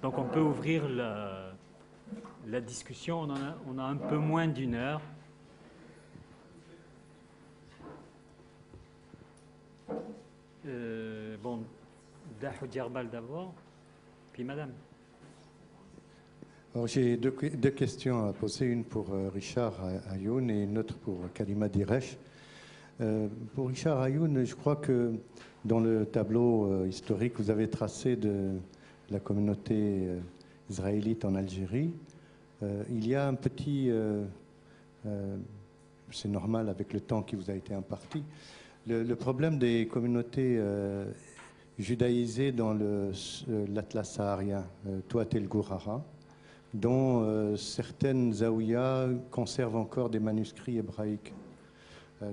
Donc on peut ouvrir la discussion, on a un peu moins d'une heure. Bon, Dahou Djerbal d'abord, puis Madame. J'ai deux questions à poser, une pour Richard Ayoun et une autre pour Kalima Diresh. Pour Richard Ayoun, je crois que dans le tableau historique, vous avez tracé de la communauté israélite en Algérie. Il y a un petit, c'est normal avec le temps qui vous a été imparti, le problème des communautés judaïsées dans l'Atlas saharien, Touat El Gourara, dont certaines zaouïas conservent encore des manuscrits hébraïques.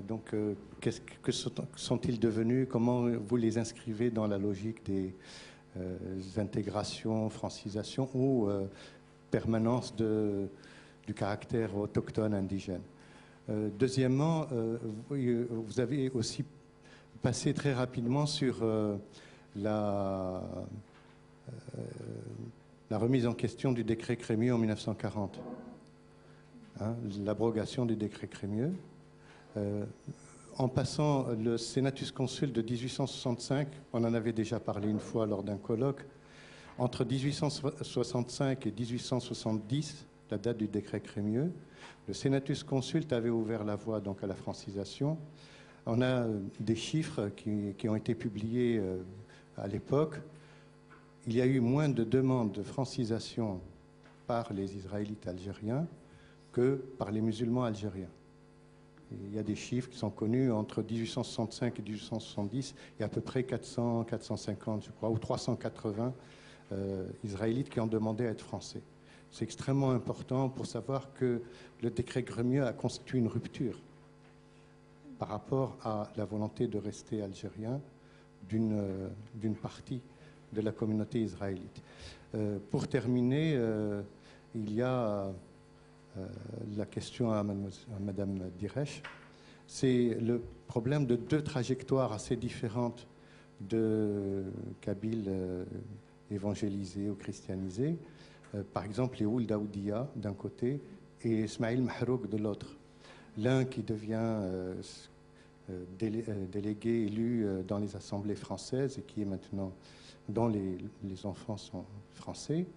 Donc, que sont-ils devenus? Comment vous les inscrivez dans la logique des intégrations, francisations ou permanence du caractère autochtone indigène? Deuxièmement, vous avez aussi passé très rapidement sur la remise en question du décret Crémieux en 1940, l'abrogation du décret Crémieux. En passant le Senatus Consul de 1865, on en avait déjà parlé une fois lors d'un colloque, entre 1865 et 1870, la date du décret Crémieux, le Senatus Consult avait ouvert la voie donc à la francisation. On a des chiffres qui ont été publiés à l'époque. Il y a eu moins de demandes de francisation par les Israélites algériens que par les musulmans algériens. Il y a des chiffres qui sont connus entre 1865 et 1870. Il y a à peu près 400, 450, je crois, ou 380 Israélites qui ont demandé à être français. C'est extrêmement important pour savoir que le décret Crémieux a constitué une rupture par rapport à la volonté de rester algérien d'une partie de la communauté israélite. Pour terminer, il y a la question à Madame Diresh. C'est le problème de deux trajectoires assez différentes de Kabyles évangélisés ou christianisés. Par exemple, les Ould Daoudia d'un côté et Ismaïl Mahrouk de l'autre. L'un qui devient délégué élu dans les assemblées françaises et qui est maintenant, dont les enfants sont français,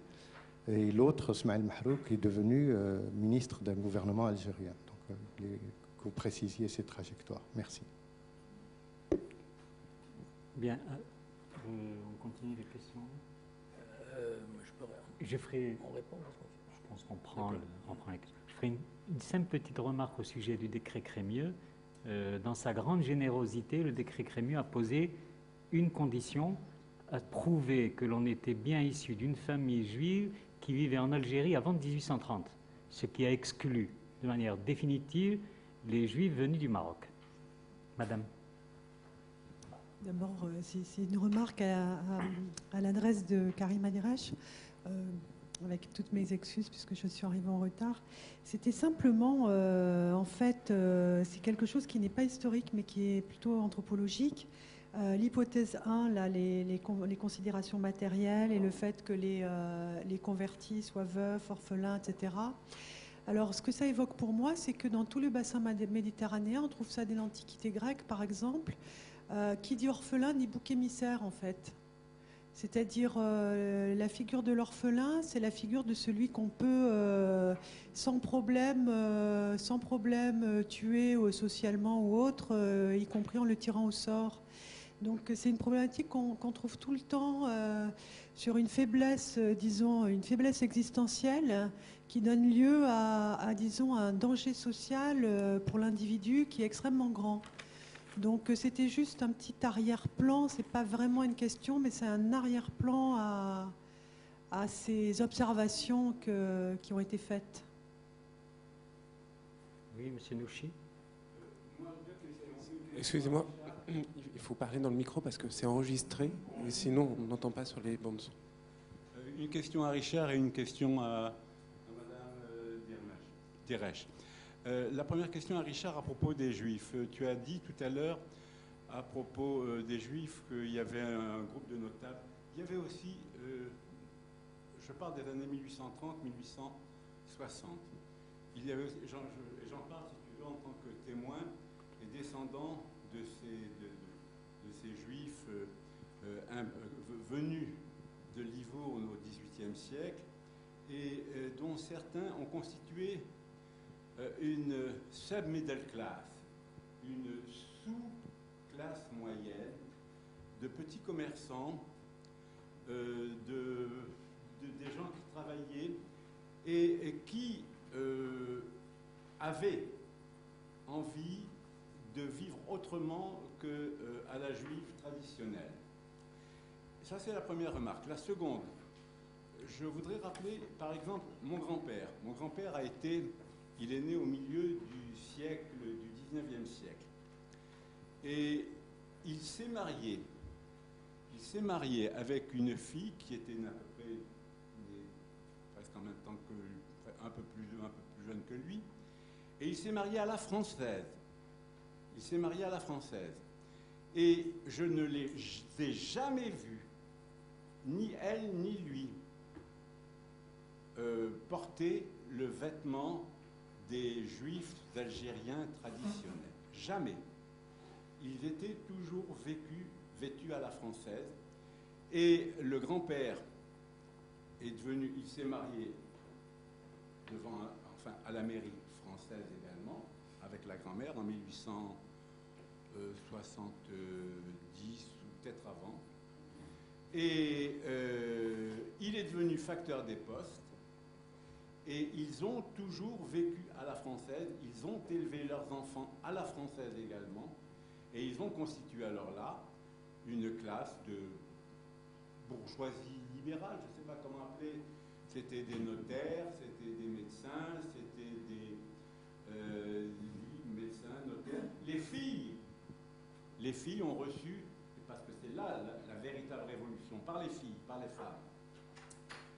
et l'autre, Ismaïl Mahrouk, qui est devenu ministre d'un gouvernement algérien. Donc, que vous précisiez ces trajectoires. Merci. Bien, on continue les questions. Je ferai. On répond. Je pense qu'on prend les questions. Je ferai une simple petite remarque au sujet du décret Crémieux. Dans sa grande générosité, le décret Crémieux a posé une condition, à prouver que l'on était bien issu d'une famille juive qui vivait en Algérie avant 1830, ce qui a exclu de manière définitive les Juifs venus du Maroc. Madame. D'abord, c'est une remarque à l'adresse de Karima Diresh, avec toutes mes excuses puisque je suis arrivée en retard. C'était simplement, en fait, c'est quelque chose qui n'est pas historique mais qui est plutôt anthropologique. L'hypothèse 1, là, les considérations matérielles et le fait que les convertis soient veufs, orphelins, etc. Alors, ce que ça évoque pour moi, c'est que dans tout le bassin méditerranéen, on trouve ça dès l'Antiquité grecque, par exemple, qui dit orphelin dit bouc émissaire, en fait. C'est-à-dire, la figure de l'orphelin, c'est la figure de celui qu'on peut, sans problème tuer socialement ou autre, y compris en le tirant au sort. Donc c'est une problématique qu'on trouve tout le temps sur une faiblesse, disons, une faiblesse existentielle qui donne lieu à disons, un danger social pour l'individu qui est extrêmement grand. Donc c'était juste un petit arrière-plan, c'est pas vraiment une question, mais c'est un arrière-plan à ces observations qui ont été faites. Oui, Monsieur Nouchi. Excusez-moi, il faut parler dans le micro parce que c'est enregistré, et sinon on n'entend pas sur les bandes son. Une question à Richard et une question à Madame Diresh. La première question à Richard à propos des Juifs. Tu as dit tout à l'heure à propos des Juifs qu'il y avait un groupe de notables. Il y avait aussi, je parle des années 1830-1860. Il y avait, j'en parle, si tu veux, en tant que témoin et descendant de ces juifs venus de Livourne au XVIIIe siècle et dont certains ont constitué une sub-middle class, une sous-classe moyenne de petits commerçants, des gens qui travaillaient et qui avaient envie de vivre autrement qu'à la juive traditionnelle. Ça, c'est la première remarque. La seconde, je voudrais rappeler, par exemple, mon grand-père. Mon grand-père il est né au milieu du siècle, du 19e siècle. Et il s'est marié. Il s'est marié avec une fille qui était à peu près presque en même temps que un peu plus jeune que lui. Et il s'est marié à la française. Il s'est marié à la française. Et je ne les ai jamais vus, ni elle ni lui, porter le vêtement des juifs algériens traditionnels. Jamais. Ils étaient toujours vêtus à la française. Et le grand-père il s'est marié à la mairie française également, avec la grand-mère en 1870 ou peut-être avant. Et il est devenu facteur des postes. Et ils ont toujours vécu à la française, ils ont élevé leurs enfants à la française également, et ils ont constitué alors là une classe de bourgeoisie libérale, je ne sais pas comment appeler, c'était des notaires, c'était des médecins, c'était des médecins, notaires. Les filles ont reçu, parce que c'est là la véritable révolution, par les filles, par les femmes.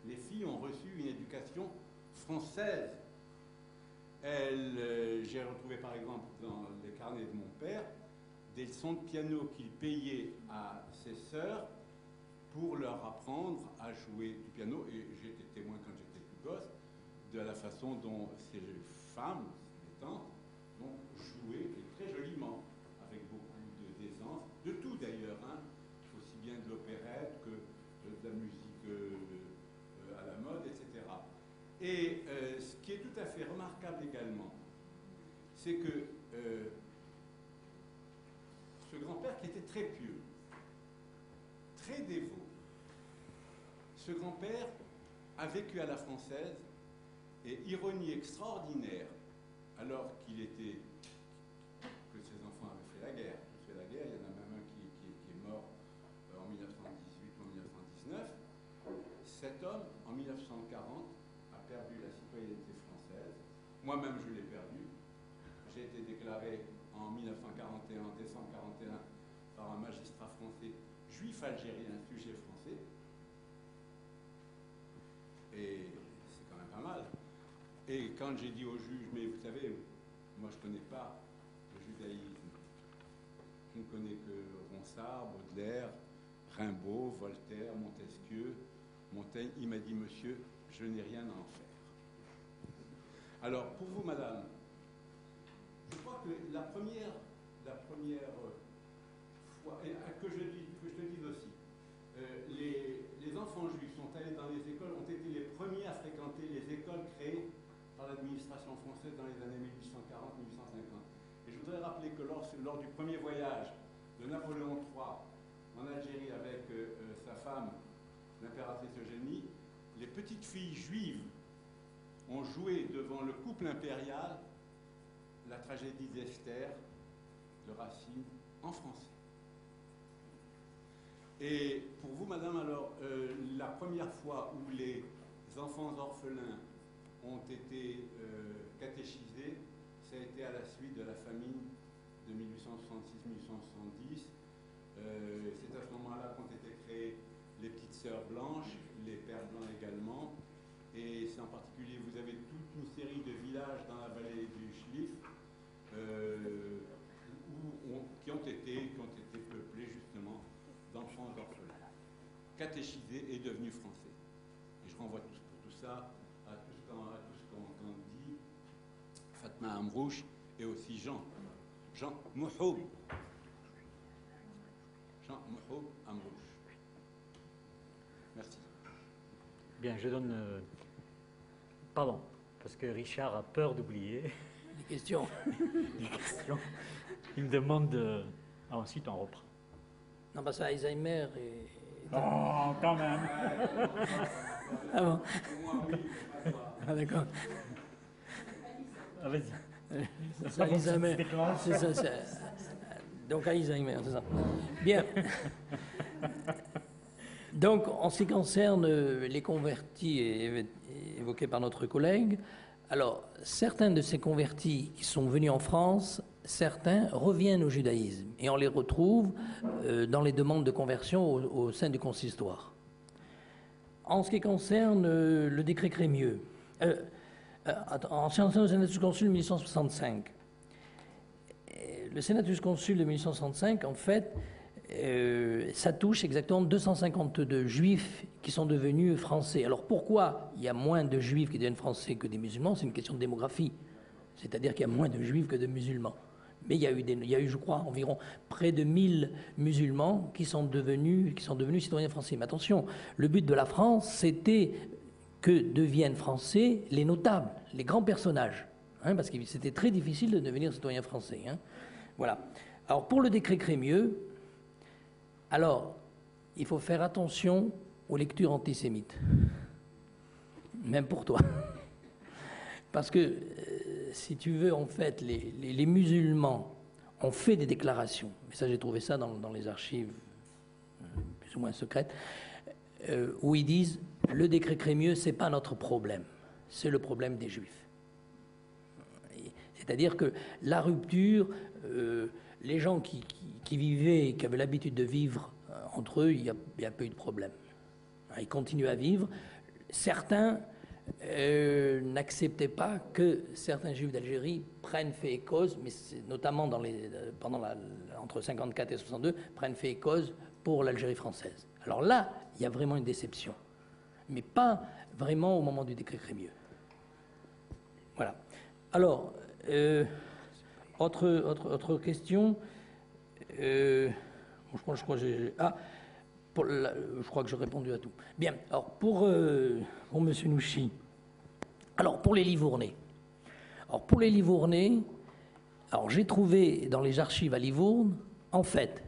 Les filles ont reçu une éducation française. J'ai retrouvé par exemple dans les carnets de mon père des leçons de piano qu'il payait à ses sœurs pour leur apprendre à jouer du piano. Et j'ai été témoin quand j'étais plus gosse de la façon dont ces femmes, ces tantes, ont joué et très joliment, avec beaucoup d'aisance, de tout d'ailleurs, hein, aussi bien de l'opérette que de la musique à la mode, etc. Et ce qui est tout à fait remarquable également, c'est que ce grand-père qui était très pieux, très dévot, ce grand-père a vécu à la française et, ironie extraordinaire, alors que ses enfants avaient fait la guerre. Il y en a même un qui est mort en 1918 ou en 1919. Cet homme, en 1940, perdu la citoyenneté française. Moi-même, je l'ai perdu. J'ai été déclaré en 1941, en décembre 1941, par un magistrat français, juif algérien, sujet français. Et c'est quand même pas mal. Et quand j'ai dit au juge, mais vous savez, moi je ne connais pas le judaïsme. Je ne connais que Ronsard, Baudelaire, Rimbaud, Voltaire, Montesquieu, Montaigne. Il m'a dit, monsieur, je n'ai rien à en faire. Alors, pour vous, madame, je crois que la première fois, et que je te dise aussi, les enfants juifs sont allés dans les écoles, ont été les premiers à fréquenter les écoles créées par l'administration française dans les années 1840-1850. Et je voudrais rappeler que lors du premier voyage de Napoléon III en Algérie avec sa femme, l'impératrice Eugénie, les petites filles juives ont joué devant le couple impérial la tragédie d'Esther de Racine en français. Et pour vous, madame, alors, la première fois où les enfants orphelins ont été catéchisés, ça a été à la suite de la famine de 1866-1870. C'est à ce moment-là qu'ont été créées les petites sœurs blanches, les pères blancs également. Et c'est en particulier, vous avez toute une série de villages dans la vallée du Schliff qui ont été peuplés justement d'enfants orphelins, catéchisés et devenus français. Et je renvoie pour tout ça à tout ce qu'on dit, Fatma Amrouche et aussi Jean Mouhoub. Jean Mouhoub Amrouche. Merci. Bien, je donne... pardon, parce que Richard a peur d'oublier. Les questions. Les questions. Il me demande... ensuite, on reprend. Non, parce que Alzheimer et... Oh, quand même. Ah bon? Ah d'accord. Ah, vas-y. C'est ça, Alzheimer. C'est ça, donc Alzheimer, c'est ça. Bien. Donc, en ce qui concerne les convertis évoqués par notre collègue, alors, certains de ces convertis qui sont venus en France, certains reviennent au judaïsme et on les retrouve dans les demandes de conversion au sein du consistoire. En ce qui concerne le décret Crémieux, en ce qui concerne le Senatus Consul de 1865, le Senatus Consul de 1865, en fait, ça touche exactement 252 juifs qui sont devenus français. Alors pourquoi il y a moins de juifs qui deviennent français que des musulmans? C'est une question de démographie. C'est-à-dire qu'il y a moins de juifs que de musulmans. Mais il y a eu, je crois, environ près de 1000 musulmans qui sont devenus citoyens français. Mais attention, le but de la France, c'était que deviennent français les notables, les grands personnages. Parce que c'était très difficile de devenir citoyen français. Voilà. Alors pour le décret Crémieux, alors, il faut faire attention aux lectures antisémites. Même pour toi. Parce que, si tu veux, en fait, les musulmans ont fait des déclarations, mais ça j'ai trouvé ça dans les archives plus ou moins secrètes, où ils disent « le décret Crémieux, c'est pas notre problème, c'est le problème des Juifs ». C'est-à-dire que la rupture, les gens qui vivaient, qui avaient l'habitude de vivre entre eux, il n'y a pas eu de problème. Ils continuent à vivre. Certains n'acceptaient pas que certains juifs d'Algérie prennent fait et cause, mais notamment entre 54 et 62, prennent fait et cause pour l'Algérie française. Alors là, il y a vraiment une déception, mais pas vraiment au moment du décret Crémieux. Voilà. Alors, autre question. Je crois que j'ai répondu à tout. Bien. Alors pour M. Nouchi. Alors pour les Livournais. Alors pour les Livournais, alors j'ai trouvé dans les archives à Livourne, en fait,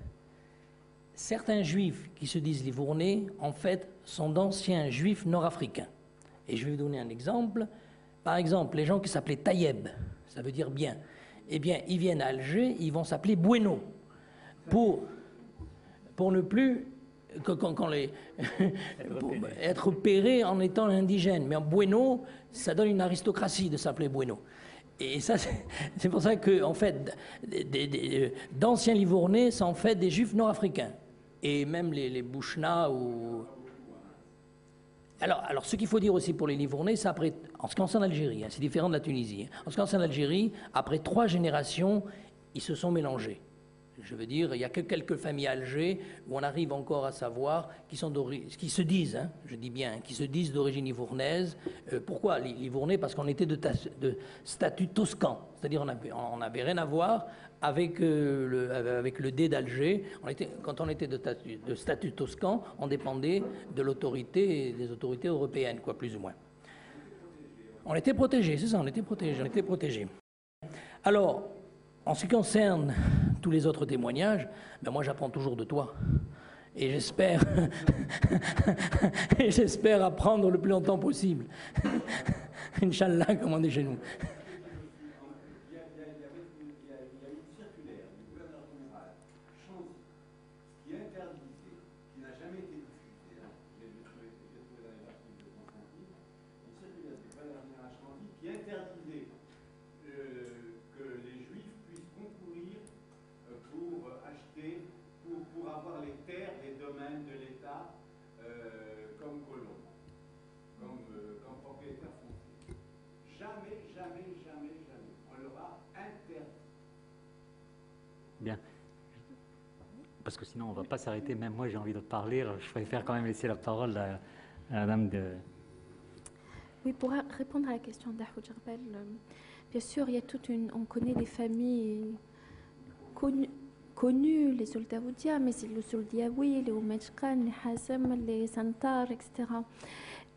certains juifs qui se disent Livournais, en fait, sont d'anciens juifs nord-africains. Et je vais vous donner un exemple. Par exemple, les gens qui s'appelaient Tayeb, ça veut dire bien. Eh bien, ils viennent à Alger, ils vont s'appeler Bueno. Pour ne plus pour être opéré en étant indigène. Mais en Bueno, ça donne une aristocratie de s'appeler Bueno. Et ça, c'est pour ça que, en fait, d'anciens Livournais sont en fait des juifs nord-africains. Et même les Bouchna ou... Alors, ce qu'il faut dire aussi pour les Livournais, c'est après, en ce qui concerne l'Algérie, c'est différent de la Tunisie. En ce qui concerne l'Algérie, après 3 générations, ils se sont mélangés. Je veux dire, il n'y a que quelques familles à Alger où on arrive encore à savoir qui se disent, je dis bien, qui se disent d'origine livournaise. Pourquoi Livournais? Parce qu'on était de statut toscan, c'est-à-dire on n'avait rien à voir avec le dé d'Alger. Quand on était de statut toscan, on dépendait de l'autorité, des autorités européennes, quoi, plus ou moins. On était protégés, c'est ça, on était protégés. Alors, en ce qui concerne tous les autres témoignages, ben moi j'apprends toujours de toi. Et j'espère apprendre le plus longtemps possible. Inch'Allah, comme on dit chez nous. Il y a une circulaire du gouverneur général Chanzy qui interdisait, qui n'a jamais été diffusée, j'ai trouvé dans les archives de Constantine, une circulaire du gouverneur général Chanzy qui interdisait que les juifs puissent concourir pour acheter, pour avoir les terres, les domaines de l'État comme colons, comme propriétaires fonciers. Jamais. On leur a interdit. Bien. Parce que sinon, on ne va pas s'arrêter. Même moi, j'ai envie de parler. Je préfère quand même laisser la parole à la dame Oui, pour répondre à la question d'Ahou Djerbel, bien sûr, il y a on connaît des familles connues, les Oldawoudia, mais c'est les Oldiaoui, les Oumedjkan, les Hazem, les Santar, etc.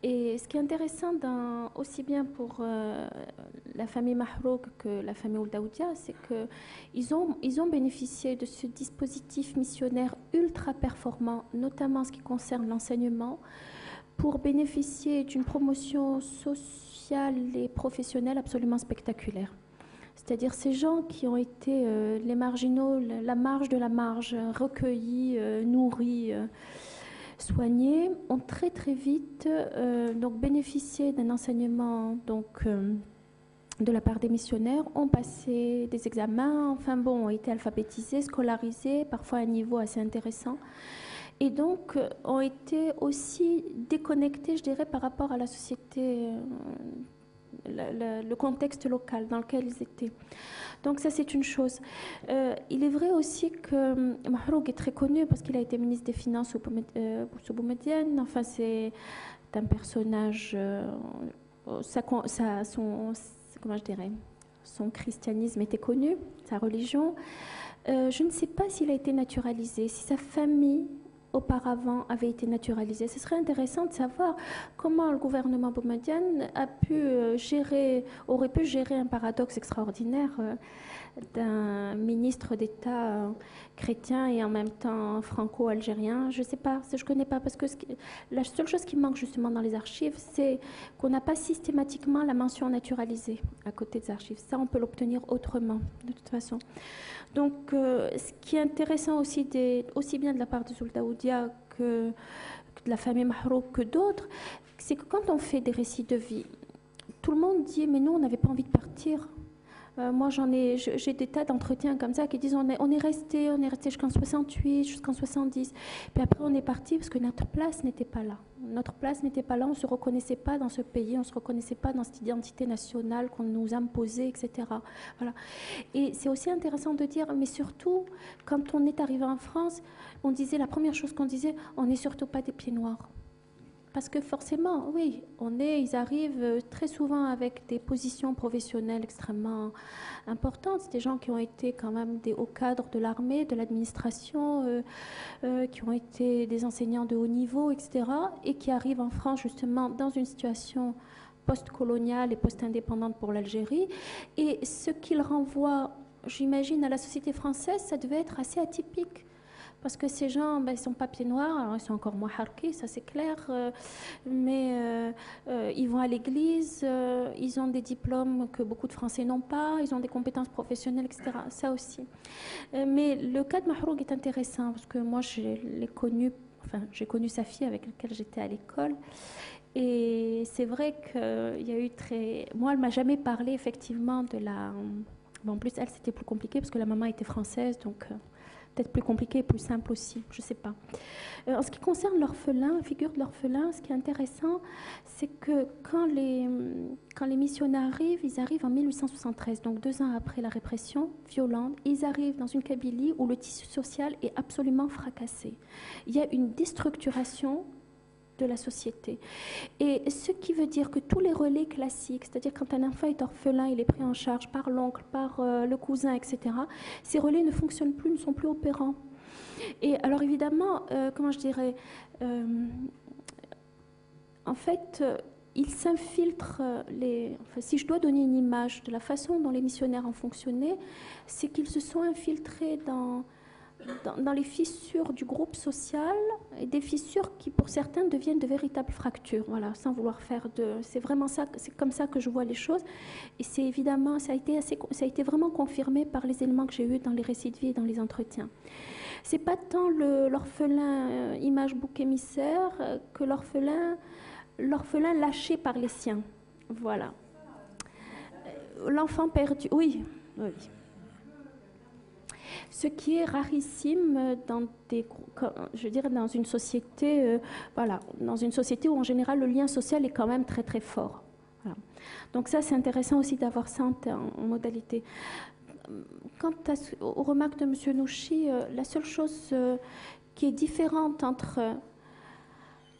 Et ce qui est intéressant, aussi bien pour la famille Mahrouk que la famille Oldawoudia, c'est qu'ils ont bénéficié de ce dispositif missionnaire ultra performant, notamment en ce qui concerne l'enseignement, pour bénéficier d'une promotion sociale et professionnelle absolument spectaculaire. C'est-à-dire ces gens qui ont été les marginaux, la marge de la marge, recueillis, nourris, soignés, ont très très vite donc bénéficié d'un enseignement de la part des missionnaires, ont passé des examens, enfin bon, ont été alphabétisés, scolarisés, parfois à un niveau assez intéressant, et donc ont été aussi déconnectés, je dirais, par rapport à la société, le contexte local dans lequel ils étaient. Donc ça, c'est une chose. Il est vrai aussi que Mahrouk est très connu parce qu'il a été ministre des Finances sous Boumedienne. Enfin, c'est un personnage... comment je dirais, son christianisme était connu, sa religion. Je ne sais pas s'il a été naturalisé, si sa famille auparavant avait été naturalisée. Ce serait intéressant de savoir comment le gouvernement boumedienne aurait pu gérer un paradoxe extraordinaire d'un ministre d'État chrétien et en même temps franco-algérien. Je ne sais pas, je ne connais pas, parce que la seule chose qui manque justement dans les archives, c'est qu'on n'a pas systématiquement la mention naturalisée à côté des archives. Ça, on peut l'obtenir autrement, de toute façon. Donc, ce qui est intéressant aussi bien de la part des Oldawoudia que de la famille Mahrouk que d'autres, c'est que quand on fait des récits de vie, tout le monde dit « mais nous, on n'avait pas envie de partir ». Moi, j'ai des tas d'entretiens comme ça qui disent on est resté jusqu'en 68, jusqu'en 70. Puis après, on est parti parce que notre place n'était pas là. Notre place n'était pas là, on ne se reconnaissait pas dans ce pays, on ne se reconnaissait pas dans cette identité nationale qu'on nous imposait, etc. Voilà. Et c'est aussi intéressant de dire, mais surtout, quand on est arrivé en France, la première chose qu'on disait, on n'est surtout pas des pieds noirs. Parce que forcément, oui, ils arrivent très souvent avec des positions professionnelles extrêmement importantes. C'est des gens qui ont été quand même des hauts cadres de l'armée, de l'administration, qui ont été des enseignants de haut niveau, etc. Et qui arrivent en France justement dans une situation post-coloniale et post-indépendante pour l'Algérie. Et ce qu'ils renvoient, j'imagine, à la société française, ça devait être assez atypique. Parce que ces gens, ils sont pas pieds noirs, alors ils sont encore moins harkis, ça c'est clair, mais ils vont à l'église, ils ont des diplômes que beaucoup de Français n'ont pas, ils ont des compétences professionnelles, etc. Ça aussi. Mais le cas de Mahrouk est intéressant, parce que moi j'ai connu sa fille avec laquelle j'étais à l'école. Et c'est vrai qu'il y a eu Moi, elle m'a jamais parlé effectivement de la... Bon, en plus, elle, c'était plus compliqué, parce que la maman était française, donc... peut-être plus compliqué et plus simple aussi, je ne sais pas. En ce qui concerne l'orphelin, la figure de l'orphelin, ce qui est intéressant, c'est que quand les missionnaires arrivent, ils arrivent en 1873, donc 2 ans après la répression violente, ils arrivent dans une Kabylie où le tissu social est absolument fracassé. Il y a une déstructuration de la société. Et ce qui veut dire que tous les relais classiques, c'est-à-dire quand un enfant est orphelin, il est pris en charge par l'oncle, par le cousin, etc., ces relais ne fonctionnent plus, ne sont plus opérants. Et alors évidemment, comment je dirais, en fait, ils s'infiltrent, si je dois donner une image de la façon dont les missionnaires ont fonctionné, c'est qu'ils se sont infiltrés dans les fissures du groupe social, et des fissures qui, pour certains, deviennent de véritables fractures. Voilà, sans vouloir faire de... C'est vraiment ça, c'est comme ça que je vois les choses. Et c'est évidemment, ça a été vraiment confirmé par les éléments que j'ai eus dans les récits de vie et dans les entretiens. C'est pas tant l'orphelin image bouc émissaire que l'orphelin lâché par les siens. Voilà. L'enfant perdu, oui. Ce qui est rarissime dans une société, dans une société où en général le lien social est quand même très très fort. Voilà. Donc ça, c'est intéressant aussi d'avoir ça en modalité. Quant aux remarques de M. Nouchi, la seule chose qui est différente entre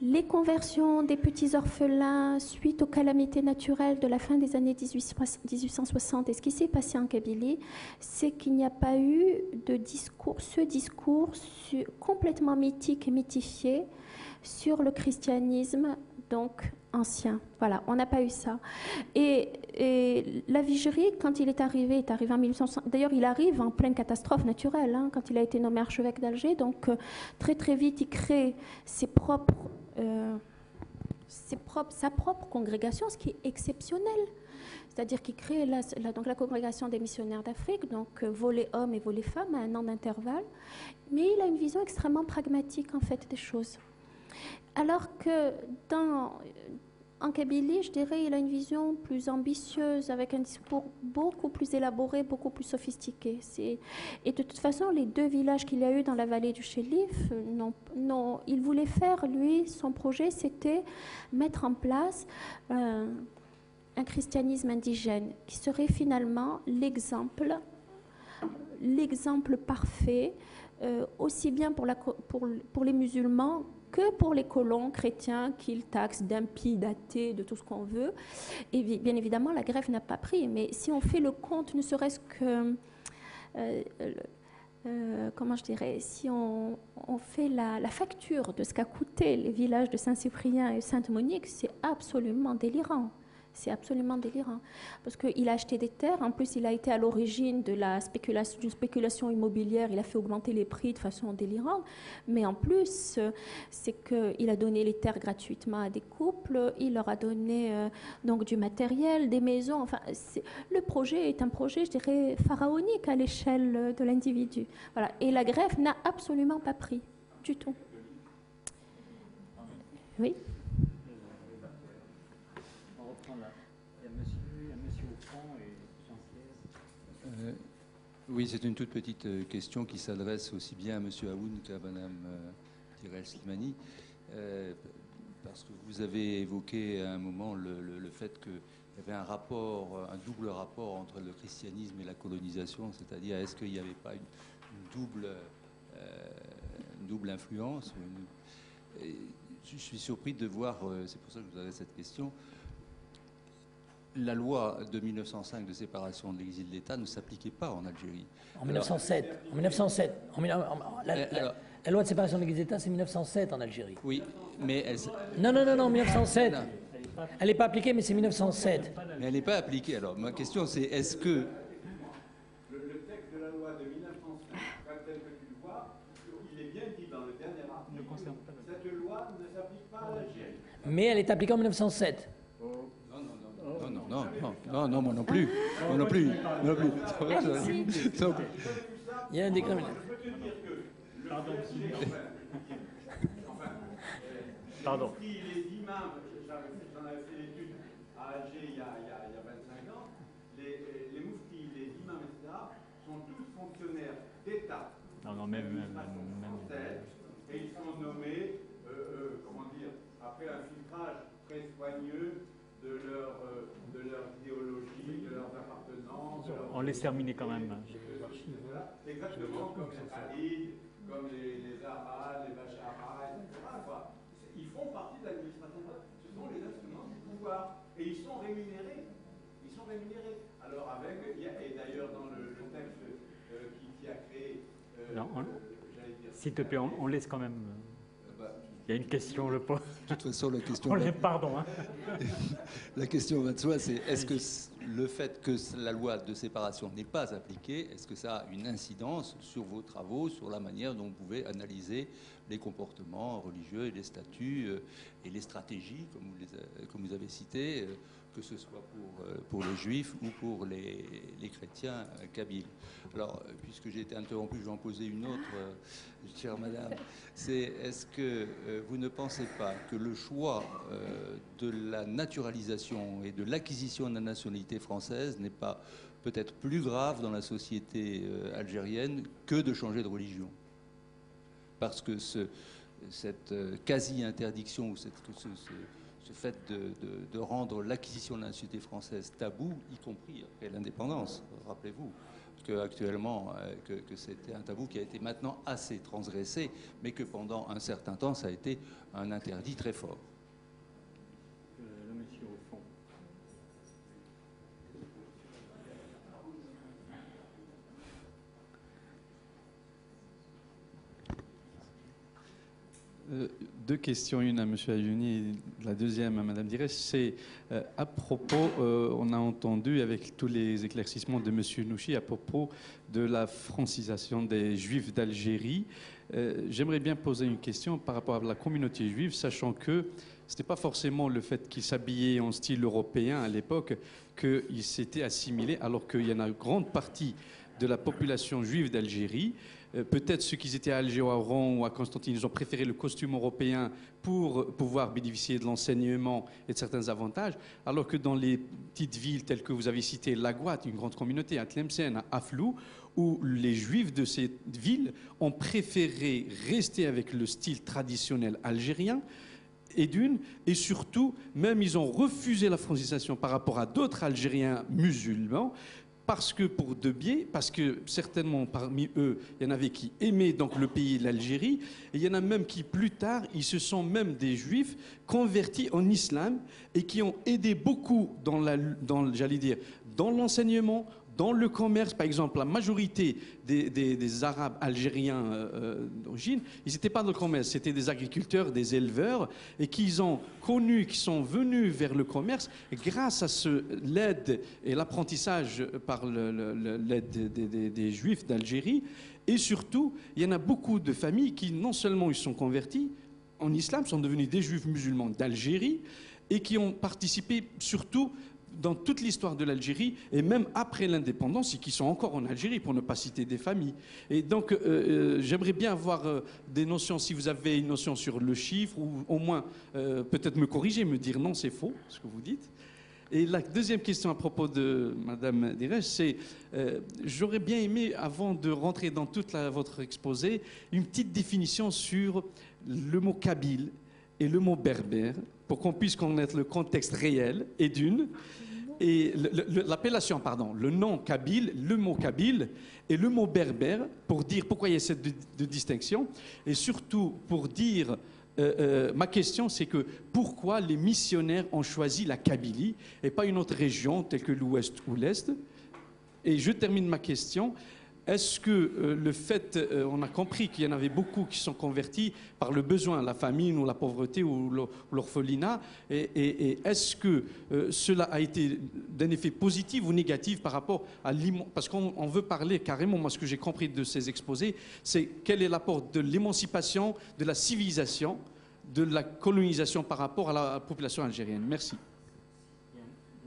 Les conversions des petits orphelins suite aux calamités naturelles de la fin des années 1860 et ce qui s'est passé en Kabylie, c'est qu'il n'y a pas eu de discours, complètement mythique et mythifié sur le christianisme donc ancien. Voilà, on n'a pas eu ça. Et la Vigerie, quand il est arrivé en 1860. D'ailleurs, il arrive en pleine catastrophe naturelle, hein, quand il a été nommé archevêque d'Alger. Donc, très très vite, il crée sa propre congrégation, ce qui est exceptionnel. C'est-à-dire qu'il crée donc la congrégation des missionnaires d'Afrique, donc volet hommes et volet femmes, à un an d'intervalle. Mais il a une vision extrêmement pragmatique, en fait, des choses. Alors que en Kabylie, je dirais, il a une vision plus ambitieuse, avec un discours beaucoup plus élaboré, beaucoup plus sophistiqué. Et de toute façon, les 2 villages qu'il y a eu dans la vallée du Chélif, non, il voulait faire, lui, son projet, c'était mettre en place un christianisme indigène, qui serait finalement l'exemple parfait, aussi bien pour les musulmans que pour les colons chrétiens qu'ils taxent d'impies, d'athées, de tout ce qu'on veut. Et bien évidemment, la grève n'a pas pris. Mais si on fait le compte, ne serait-ce que... comment je dirais, si on fait la facture de ce qu'a coûté les villages de Saint-Cyprien et Sainte-Monique, c'est absolument délirant. C'est absolument délirant. Parce qu'il a acheté des terres, en plus il a été à l'origine d'une spéculation immobilière, il a fait augmenter les prix de façon délirante, mais en plus, c'est qu'il a donné les terres gratuitement à des couples, il leur a donné donc du matériel, des maisons, enfin, le projet est un projet, je dirais, pharaonique à l'échelle de l'individu. Voilà. Et la grève n'a absolument pas pris, du tout. Oui. Oui, c'est une toute petite question qui s'adresse aussi bien à M. Aoun qu'à Mme Tirel-Slimani, parce que vous avez évoqué à un moment le fait qu'il y avait un double rapport entre le christianisme et la colonisation, c'est-à-dire est-ce qu'il n'y avait pas une double influence Je suis surpris de voir, c'est pour ça que je vous adresse cette question, la loi de 1905 de séparation de l'Église et de l'État ne s'appliquait pas en Algérie. En 1907. La loi de séparation de l'Église et de l'État, c'est 1907 en Algérie. Oui, mais elle... Non, 1907. Elle n'est pas appliquée, mais c'est 1907. Mais elle n'est pas appliquée. Alors, ma question, c'est est-ce que... Le texte de la loi de 1905, tel que tu le vois, il est bien dit dans le dernier article, cette loi ne s'applique pas à l'Algérie. Mais elle est appliquée en 1907. Non, moi non plus. Moi non plus. Il y a un décret. Pardon. Les imams, j'en avais fait l'étude à Alger il y a 25 ans, les mouftis, les imams, etc., sont tous fonctionnaires d'État. Même. Et ils sont nommés, après un filtrage très soigneux de leur idéologie, de leurs appartenances. On laisse terminer quand même. Exactement comme les Khalid, comme les Arabes, les Bachara, etc. Ils font partie de l'administration. Ce sont les instruments du pouvoir. Et ils sont rémunérés. Alors et d'ailleurs dans le texte qui a créé... s'il te plaît, on laisse quand même... Il y a une question, je pense. De toute façon, la question... Pardon. Hein. La question va de soi, c'est est-ce que le fait que la loi de séparation n'est pas appliquée, est-ce que ça a une incidence sur vos travaux, sur la manière dont vous pouvez analyser les comportements religieux et les statuts et les stratégies, comme vous avez cité, que ce soit pour les juifs ou pour les chrétiens kabyles. Alors, puisque j'ai été interrompu, je vais en poser une autre, chère madame. C'est est-ce que vous ne pensez pas que le choix de la naturalisation et de l'acquisition de la nationalité française n'est pas peut-être plus grave dans la société algérienne que de changer de religion? Parce que cette quasi-interdiction ou ce fait de rendre l'acquisition de la nationalité française tabou, y compris après l'indépendance. Rappelez-vous qu'actuellement, que c'était un tabou qui a été maintenant assez transgressé, mais que pendant un certain temps, ça a été un interdit très fort. Le monsieur au fond. Deux questions, une à M. Ayouni et la deuxième à Mme Diresh. C'est à propos, on a entendu avec tous les éclaircissements de M. Nouchi à propos de la francisation des Juifs d'Algérie. J'aimerais bien poser une question par rapport à la communauté juive, sachant que ce n'était pas forcément le fait qu'ils s'habillaient en style européen à l'époque qu'ils s'étaient assimilés, alors qu'il y en a une grande partie de la population juive d'Algérie. Peut-être ceux qui étaient à Alger ou à Oran ou à Constantine, ils ont préféré le costume européen pour pouvoir bénéficier de l'enseignement et de certains avantages, alors que dans les petites villes telles que vous avez citées, La Gouat, une grande communauté, à Tlemcen, à Aflou, où les juifs de ces villes ont préféré rester avec le style traditionnel algérien, et surtout, même ils ont refusé la francisation par rapport à d'autres Algériens musulmans, parce que pour deux biais, parce que certainement parmi eux, il y en avait qui aimaient donc le pays, l'Algérie, et il y en a même qui plus tard, ils se sont même des juifs convertis en islam et qui ont aidé beaucoup j'allais dire, dans l'enseignement, dans le commerce. Par exemple, la majorité des Arabes algériens d'origine, ils n'étaient pas dans le commerce, c'était des agriculteurs, des éleveurs, et qu'ils ont connu, qui sont venus vers le commerce grâce à l'aide et l'apprentissage par l'aide des Juifs d'Algérie. Et surtout, il y en a beaucoup de familles qui, non seulement ils sont convertis en islam, sont devenus des Juifs musulmans d'Algérie, et qui ont participé surtout dans toute l'histoire de l'Algérie, et même après l'indépendance, et qui sont encore en Algérie, pour ne pas citer des familles. Et donc, j'aimerais bien avoir des notions, si vous avez une notion sur le chiffre, ou au moins peut-être me corriger, me dire non, c'est faux, ce que vous dites. Et la deuxième question à propos de Mme Diresh, c'est, j'aurais bien aimé, avant de rentrer dans toute votre exposé, une petite définition sur le mot kabyle et le mot berbère, pour qu'on puisse connaître le contexte réel, et et l'appellation, pardon, le nom kabyle, le mot kabyle et le mot berbère, pour dire pourquoi il y a cette distinction, et surtout pour dire, ma question c'est que pourquoi les missionnaires ont choisi la Kabylie et pas une autre région telle que l'Ouest ou l'Est. Et je termine ma question. Est-ce que le fait, on a compris qu'il y en avait beaucoup qui sont convertis par le besoin, la famine ou la pauvreté ou l'orphelinat, et est-ce que cela a été d'un effet positif ou négatif par rapport à parce qu'on veut parler carrément, moi ce que j'ai compris de ces exposés, c'est quel est l'apport de l'émancipation, de la civilisation, de la colonisation par rapport à la population algérienne. Merci.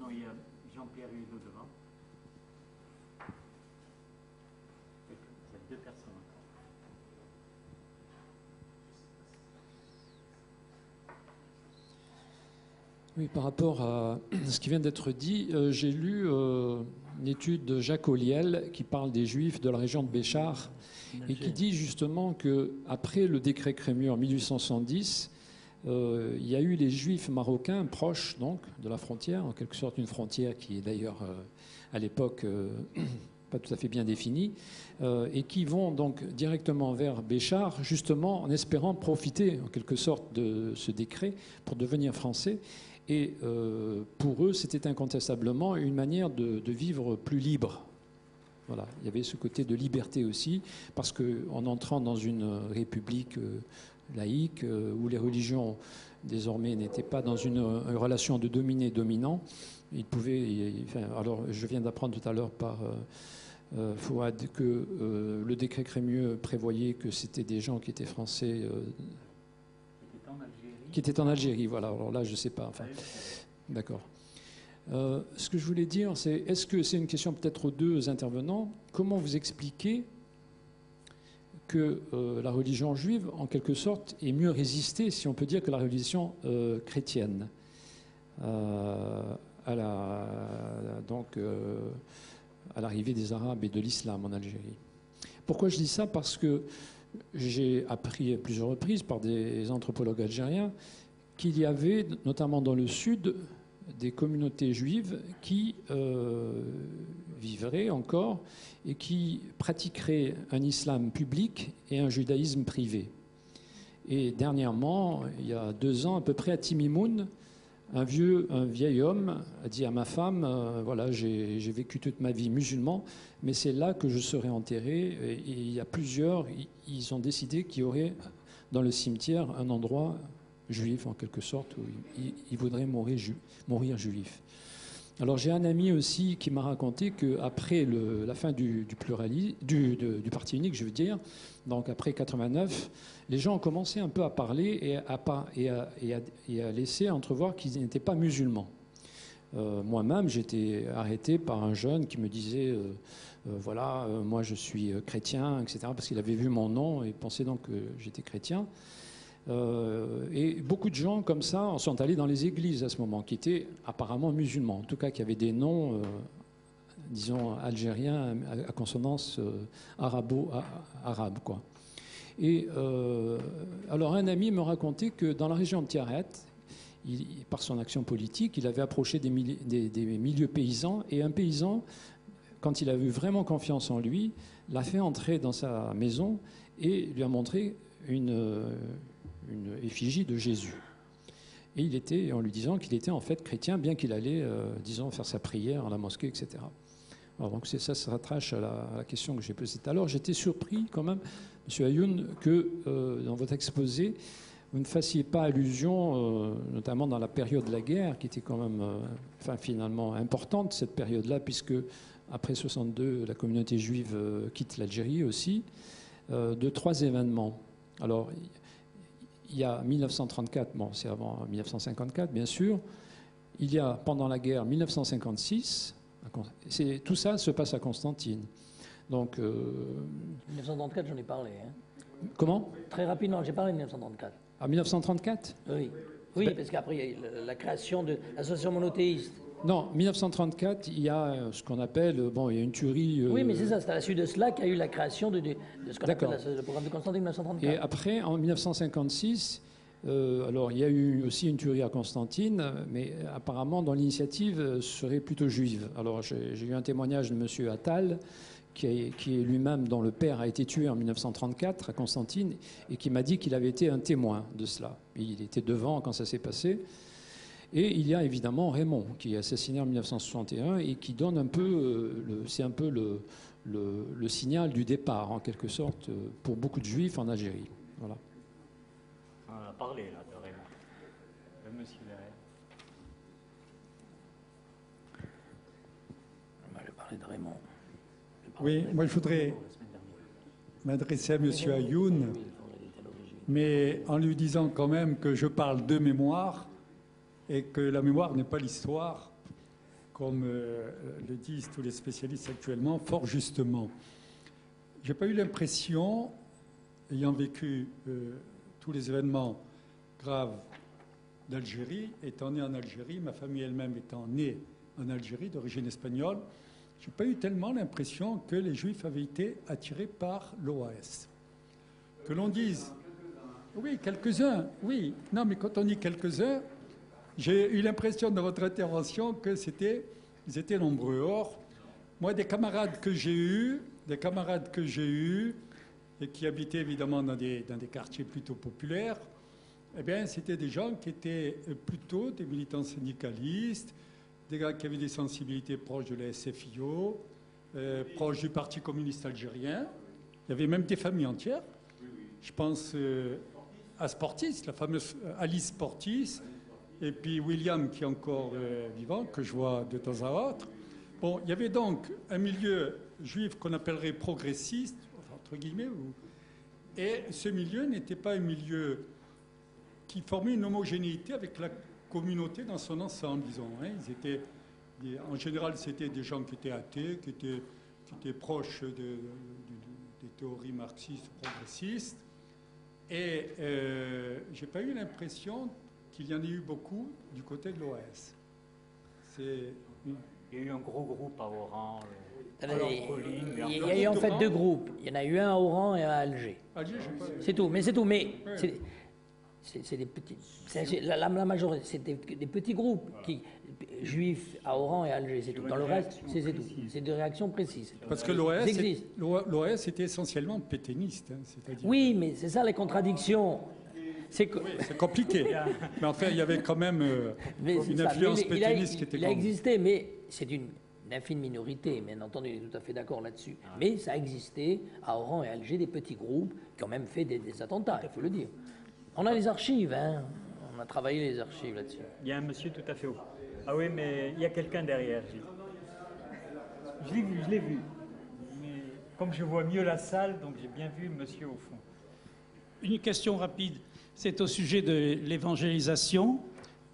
Non, il y a Jean-Pierre Hulot devant. Deux personnes. Oui, par rapport à ce qui vient d'être dit, j'ai lu une étude de Jacques Olliel qui parle des Juifs de la région de Béchar et qui dit justement qu'après le décret Crémieux en 1870, il y a eu les Juifs marocains proches donc, de la frontière, en quelque sorte une frontière qui est d'ailleurs à l'époque pas tout à fait bien définie, et qui vont donc directement vers Béchar, justement en espérant profiter en quelque sorte de ce décret pour devenir français. Et pour eux, c'était incontestablement une manière de vivre plus libre. Voilà, il y avait ce côté de liberté aussi, parce qu'en entrant dans une république laïque, où les religions désormais n'étaient pas dans une relation de dominé-dominant, ils pouvaient... alors, je viens d'apprendre tout à l'heure par Fouad que le décret Crémieux prévoyait que c'était des gens qui étaient français... qui étaient en Algérie, voilà. Alors là, je ne sais pas. Enfin, d'accord. Ce que je voulais dire, c'est, est-ce que c'est une question peut-être aux deux intervenants, comment vous expliquez que la religion juive, en quelque sorte, est mieux résistée, si on peut dire, que la religion chrétienne à l'arrivée des Arabes et de l'islam en Algérie. Pourquoi je dis ça? Parce que j'ai appris à plusieurs reprises par des anthropologues algériens qu'il y avait, notamment dans le sud, des communautés juives qui vivraient encore et qui pratiqueraient un islam public et un judaïsme privé. Et dernièrement, il y a 2 ans à peu près, à Timimoun, un vieil homme a dit à ma femme, voilà, j'ai vécu toute ma vie musulman, mais c'est là que je serai enterré. Et il y a plusieurs, ils ont décidé qu'il y aurait dans le cimetière un endroit juif, en quelque sorte, où ils voudraient mourir juif. Alors j'ai un ami aussi qui m'a raconté qu'après la fin du parti unique, je veux dire, donc après 89, les gens ont commencé un peu à parler et à laisser entrevoir qu'ils n'étaient pas musulmans. Moi-même, j'étais arrêté par un jeune qui me disait voilà, moi je suis chrétien, etc., parce qu'il avait vu mon nom et pensait donc que j'étais chrétien. Et beaucoup de gens comme ça sont allés dans les églises à ce moment, qui étaient apparemment musulmans, en tout cas qui avaient des noms, disons, algériens à consonance arabo-arabe, quoi. Et alors un ami me racontait que dans la région de Tiaret, par son action politique, il avait approché des milieux paysans, et un paysan, quand il a eu vraiment confiance en lui, l'a fait entrer dans sa maison et lui a montré une effigie de Jésus. Et il était, en lui disant qu'il était en fait chrétien, bien qu'il allait, disons, faire sa prière à la mosquée, etc. Alors donc ça se rattache à la question que j'ai posée tout à l'heure. J'étais surpris quand même, M. Ayoun, que dans votre exposé, vous ne fassiez pas allusion, notamment dans la période de la guerre, qui était quand même, finalement importante, cette période-là, puisque après 62, la communauté juive quitte l'Algérie aussi, de 3 événements. Alors, il y a 1934, bon, c'est avant 1954, bien sûr. Il y a, pendant la guerre, 1956. Tout ça se passe à Constantine. Donc, 1934, j'en ai parlé. Hein. Comment ? Très rapidement, j'ai parlé de 1934. À 1934 ? Oui, oui, parce qu'après, il y a eu la création de l'association monothéiste. Non, 1934, il y a ce qu'on appelle, bon, il y a une tuerie... Oui, mais c'est ça, c'est à la suite de cela qu'il y a eu la création de ce qu'on appelle le programme de Constantine 1934. Et après, en 1956, alors il y a eu aussi une tuerie à Constantine, mais apparemment, dans l'initiative, serait plutôt juive. Alors j'ai eu un témoignage de M. Attal, qui est lui-même, dont le père a été tué en 1934 à Constantine, et qui m'a dit qu'il avait été un témoin de cela. Il était devant quand ça s'est passé. Et il y a évidemment Raymond, qui est assassiné en 1961 et qui donne un peu, c'est un peu le signal du départ, en quelque sorte, pour beaucoup de Juifs en Algérie. Voilà. On a parlé là de Raymond. Le monsieur derrière. Je parlais de Raymond. Oui, moi je voudrais m'adresser à M. Ayoun, mais en lui disant quand même que je parle de mémoire et que la mémoire n'est pas l'histoire, comme le disent tous les spécialistes actuellement, fort justement. Je n'ai pas eu l'impression, ayant vécu tous les événements graves d'Algérie, étant né en Algérie, ma famille elle-même étant née en Algérie, d'origine espagnole, je n'ai pas eu tellement l'impression que les Juifs avaient été attirés par l'OAS. Que l'on dise... Oui, quelques-uns, oui. Non, mais quand on dit quelques-uns, j'ai eu l'impression dans votre intervention que ils étaient nombreux. Or, moi, des camarades que j'ai eus, et qui habitaient évidemment dans des quartiers plutôt populaires, eh bien, c'était des gens qui étaient plutôt des militants syndicalistes, des gars qui avaient des sensibilités proches de la SFIO, proches du Parti communiste algérien. Il y avait même des familles entières. Je pense à Sportis, la fameuse Alice Sportis, et puis William, qui est encore vivant, que je vois de temps à autre. Bon, il y avait donc un milieu juif qu'on appellerait progressiste, entre guillemets, et ce milieu n'était pas un milieu qui formait une homogénéité avec la communauté dans son ensemble, disons. Hein. Ils étaient, en général, c'était des gens qui étaient athées, qui étaient proches des théories marxistes ou progressistes. Et je n'ai pas eu l'impression qu'il y en ait eu beaucoup du côté de l'OAS. Il y a eu un gros groupe à Oran. Il y a eu en fait 2 groupes. Il y en a eu un à Oran et un à Alger. Alger, je sais pas. C'est tout. Mais c'est tout. Mais C'est des petits. La majorité, c'est des petits groupes juifs à Oran et à Alger, c'est tout. Dans le reste, c'est tout. C'est des réactions précises. Parce que l'OAS était essentiellement pétainiste. C'est-à-dire... Oui, mais c'est ça les contradictions. C'est compliqué. Mais enfin, il y avait quand même une influence pétainiste qui était grande. Il a existé, mais c'est une infime minorité, bien entendu, il est tout à fait d'accord là-dessus. Mais ça a existé à Oran et Alger, des petits groupes qui ont même fait des attentats, il faut le dire. On a les archives, hein. On a travaillé les archives là-dessus. Il y a un monsieur tout à fait haut. Ah oui, mais il y a quelqu'un derrière, Gilles. Je l'ai vu. Mais comme je vois mieux la salle, donc j'ai bien vu monsieur au fond. Une question rapide. C'est au sujet de l'évangélisation.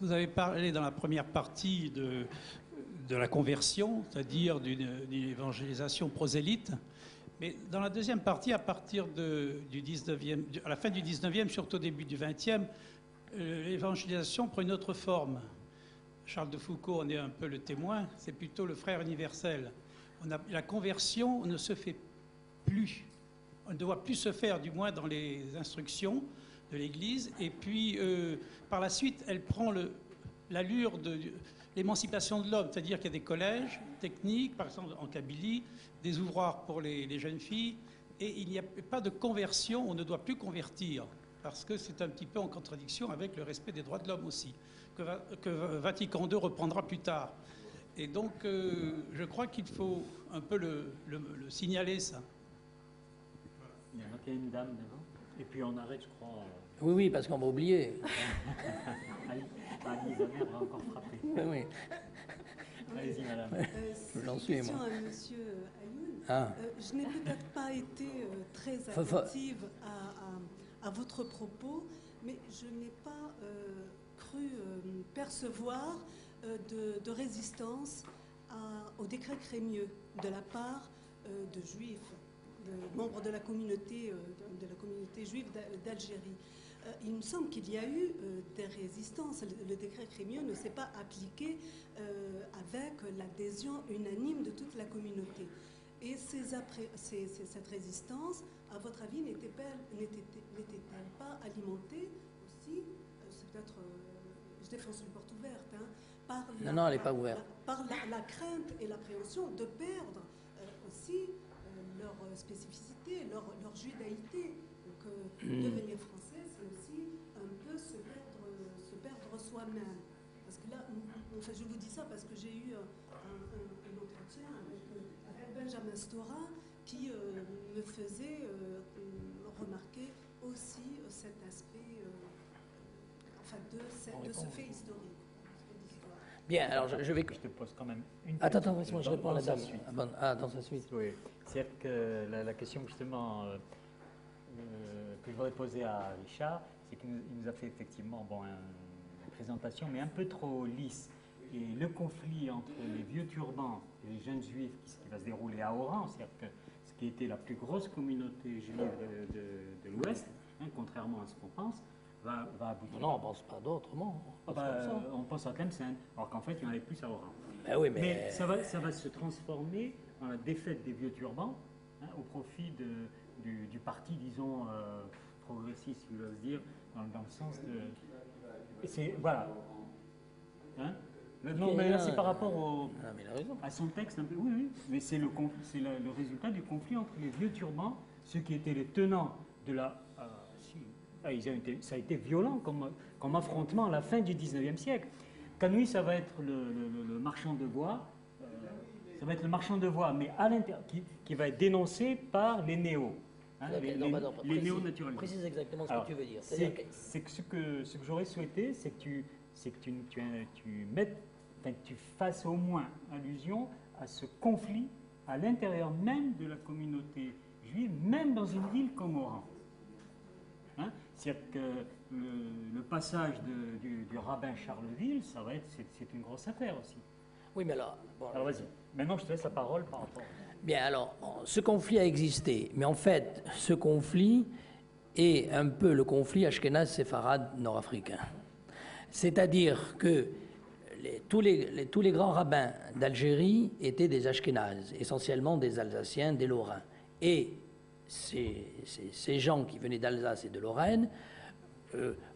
Vous avez parlé dans la première partie de la conversion, c'est-à-dire d'une évangélisation prosélyte. Mais dans la deuxième partie, à partir à la fin du 19e, surtout au début du 20e, l'évangélisation prend une autre forme. Charles de Foucault en est un peu le témoin, c'est plutôt le frère universel. La conversion ne se fait plus. On ne doit plus se faire, du moins dans les instructions de l'Église. Et puis, par la suite, elle prend l'allure de l'émancipation de l'homme, c'est-à-dire qu'il y a des collèges techniques, par exemple en Kabylie, des ouvroirs pour les jeunes filles, et il n'y a pas de conversion, on ne doit plus convertir, parce que c'est un petit peu en contradiction avec le respect des droits de l'homme aussi, que Vatican II reprendra plus tard. Et donc, je crois qu'il faut un peu le signaler, ça. Il y a une dame devant, et puis on arrête, je crois. Oui, parce qu'on va oublier. Alice, sa mère va encore frapper. Oui. Allez-y, madame. J'en suis, moi. Question à monsieur Ayoun. Je n'ai peut-être pas été très attentive à votre propos, mais je n'ai pas cru percevoir de résistance au décret Crémieux de la part de juifs, de membres de la communauté juive d'Algérie. Il me semble qu'il y a eu des résistances. Le décret Crémieux ne s'est pas appliqué avec l'adhésion unanime de toute la communauté. Et cette résistance, à votre avis, n'était-elle pas alimentée aussi, c'est peut-être, je défonce une porte ouverte, hein, par non, elle n'est pas ouverte. Par la crainte et l'appréhension de perdre aussi leur spécificité, leur judaïté. Donc, devenir français, c'est aussi un peu se perdre soi-même. Parce que là, enfin, je vous dis ça parce que j'ai eu un entretien avec Benjamin Stora qui me faisait remarquer aussi cet aspect de ce fait historique. Bien, alors je vais... Je te pose quand même une question. Attends, moi je réponds à la dame. Dans sa suite. Oui, c'est que la question justement que je voudrais poser à Richard, c'est qu'il nous a fait effectivement une présentation, mais un peu trop lisse. Et le conflit entre les vieux turbans et les jeunes juifs qui va se dérouler à Oran, c'est-à-dire que ce qui était la plus grosse communauté juive de l'Ouest, contrairement à ce qu'on pense, va aboutir. Non, on ne pense pas d'autrement. On pense à Tlemcen, alors qu'en fait, il y en avait plus à Oran. Ben oui, mais ça va se transformer en la défaite des vieux turbans au profit du parti, disons, progressiste, si je veux dire, dans le sens de... Voilà. Hein? Non, mais là, c'est par rapport à son texte. Un peu, oui, mais c'est le résultat du conflit entre les vieux turbans, ceux qui étaient les tenants de la... ça a été violent comme affrontement à la fin du 19e siècle. Kanui, ça va être le marchand de bois, mais à l'intérieur, qui va être dénoncé par les néos. Les néo-naturalistes. Précise exactement ce que tu veux dire. C'est que ce que j'aurais souhaité, c'est que tu fasses au moins allusion à ce conflit à l'intérieur même de la communauté juive, même dans une ville comme Oran. C'est-à-dire que le passage du rabbin Charleville, c'est une grosse affaire aussi. Oui, mais alors... Bon, alors vas-y. Maintenant, je te laisse la parole par rapport... Bien, alors, ce conflit a existé. Mais en fait, ce conflit est un peu le conflit ashkénaze-séfarade nord-africain. C'est-à-dire que tous les grands rabbins d'Algérie étaient des ashkénazes, essentiellement des Alsaciens, des Lorrains. Et ces gens qui venaient d'Alsace et de Lorraine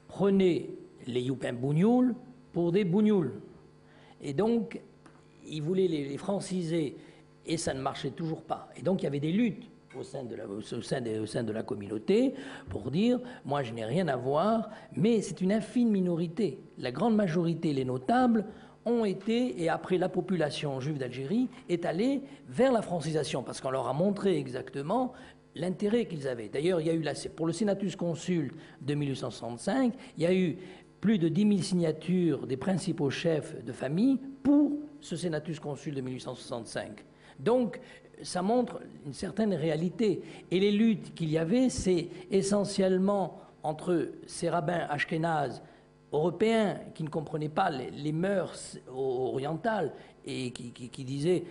prenaient les Youpins Bougnoul pour des Bougnouls. Et donc, ils voulaient les franciser, et ça ne marchait toujours pas. Et donc, il y avait des luttes au sein de la communauté pour dire « moi, je n'ai rien à voir », mais c'est une infime minorité. La grande majorité, les notables, ont été, et après la population juive d'Algérie, est allée vers la francisation, parce qu'on leur a montré exactement l'intérêt qu'ils avaient. D'ailleurs, il y a eu, pour le Senatus Consul de 1865, il y a eu plus de 10 000 signatures des principaux chefs de famille pour ce Senatus Consul de 1865. Donc, ça montre une certaine réalité. Et les luttes qu'il y avait, c'est essentiellement entre ces rabbins ashkénazes européens qui ne comprenaient pas les mœurs orientales et qui disaient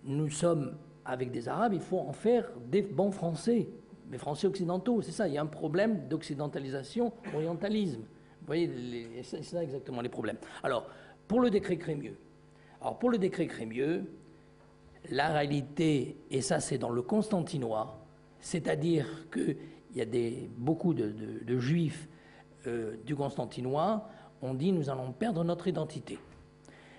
nous sommes avec des Arabes, il faut en faire des bons Français, mais Français occidentaux, c'est ça, il y a un problème d'occidentalisation, orientalisme. Vous voyez, c'est ça exactement les problèmes. Alors, pour le décret Crémieux, la réalité, et ça c'est dans le constantinois, c'est-à-dire qu'il y a beaucoup de juifs du constantinois ont dit nous allons perdre notre identité.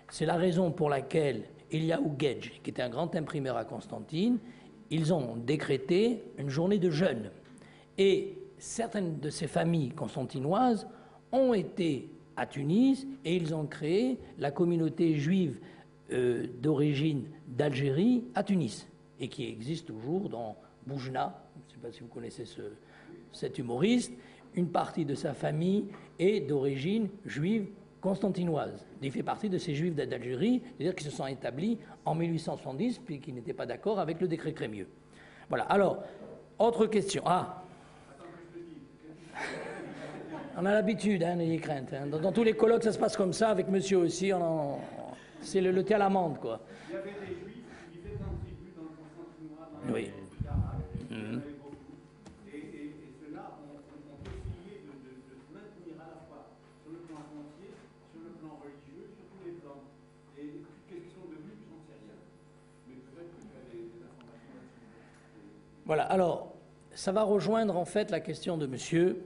C'est la raison pour laquelle Eliaou Gedge, qui était un grand imprimeur à Constantine, ils ont décrété une journée de jeûne. Et certaines de ces familles constantinoises ont été à Tunis et ils ont créé la communauté juive d'origine d'Algérie à Tunis et qui existe toujours dans Boujna. Je ne sais pas si vous connaissez cet humoriste. Une partie de sa famille est d'origine juive constantinoise. Il fait partie de ces juifs d'Algérie, c'est-à-dire qui se sont établis en 1870 puis qui n'étaient pas d'accord avec le décret Crémieux. Voilà. Alors, autre question. Ah, on a l'habitude, n'ayez crainte. Hein. Dans tous les colloques, ça se passe comme ça. Avec monsieur aussi, c'est le thé à l'amande, quoi. Il y avait des juifs qui vivaient en tribu dans le Constantinois, dans oui. Et ceux-là ont essayé de se maintenir à la fois sur le plan foncier, sur le plan religieux, sur tous les plans. Et qu'est-ce qu'ils sont devenus, j'en sais rien. Mais peut-être que tu as des informations là-dessus. Voilà, alors, ça va rejoindre en fait la question de monsieur.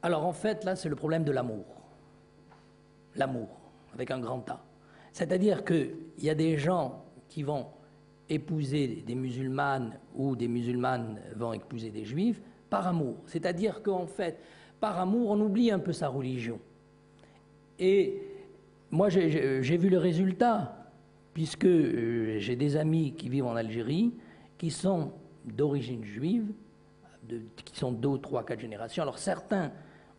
Alors en fait, là, c'est le problème de l'amour. L'amour, avec un grand A. C'est-à-dire qu'il y a des gens qui vont épouser des musulmanes ou des musulmanes vont épouser des juifs par amour. C'est-à-dire qu'en fait, par amour, on oublie un peu sa religion. Et moi, j'ai vu le résultat, puisque j'ai des amis qui vivent en Algérie, qui sont d'origine juive, qui sont 2, 3, 4 générations. Alors certains